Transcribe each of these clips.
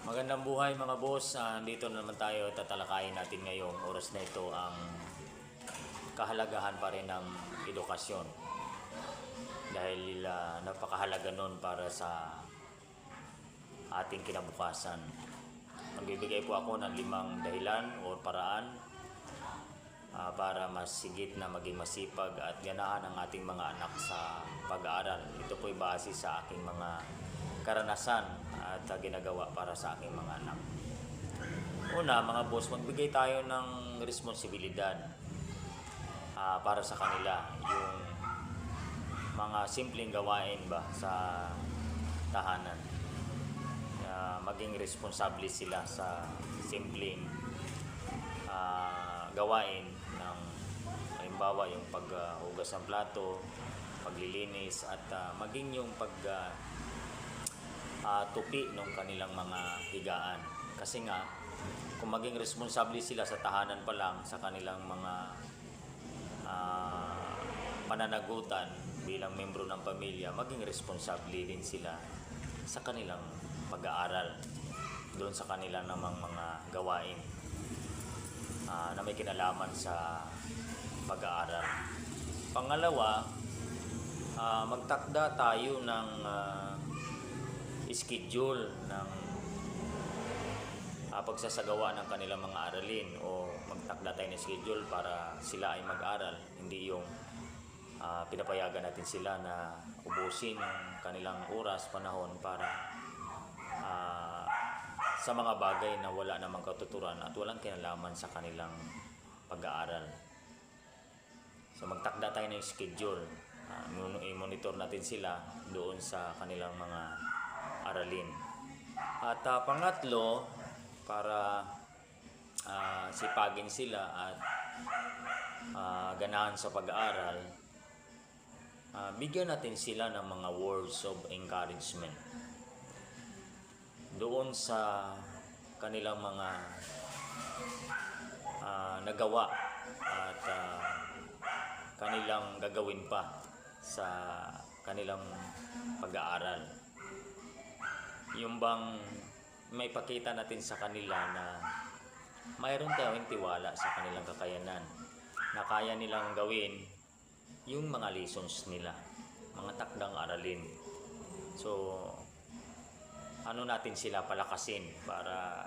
Magandang buhay mga boss. Dito na naman tayo, tatalakayin natin ngayong oras na ito ang kahalagahan pa rin ng edukasyon. Dahil napakahalaga nun para sa ating kinabukasan. Magbibigay po ako ng 5 dahilan o paraan para mas sigit na maging masipag at ganahan ang ating mga anak sa pag-aaral. Ito po'y base sa aking mga karanasan at ginagawa para sa aking mga anak. Una, mga boss, magbigay tayo ng responsibilidad para sa kanila. Yung mga simpleng gawain ba sa tahanan. Maging responsable sila sa simpleng gawain ng halimbawa yung paghugas ng plato, paglilinis at maging yung tupi ng kanilang mga higaan. Kasi nga, kung maging responsable sila sa tahanan pa lang, sa kanilang mga pananagutan bilang membro ng pamilya, maging responsable din sila sa kanilang pag-aaral, doon sa kanilang namang mga gawain na may kinalaman sa pag-aaral. Pangalawa, magtakda tayo ng schedule ng pagsasagawa ng kanilang mga aralin, o magtakda tayo ng schedule para sila ay mag-aral, hindi yung pinapayagan natin sila na ubusin yung kanilang oras, panahon para sa mga bagay na wala namang katuturan at walang kinalaman sa kanilang pag-aaral. So magtakda tayo ng schedule, i-monitor natin sila doon sa kanilang mga aralin. At pangatlo, para sipagin sila at ganahan sa pag-aaral, bigyan natin sila ng mga words of encouragement doon sa kanilang mga nagawa at kanilang gagawin pa sa kanilang pag-aaral. Yung bang may pakita natin sa kanila na mayroon tayong tiwala sa kanilang kakayanan, na kaya nilang gawin yung mga lessons nila, mga takdang aralin. So, natin sila palakasin para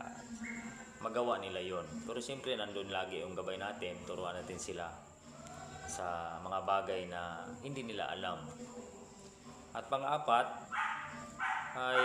magawa nila yon. Pero siyempre nandun lagi yung gabay natin, turuan natin sila sa mga bagay na hindi nila alam. At pang-apat ay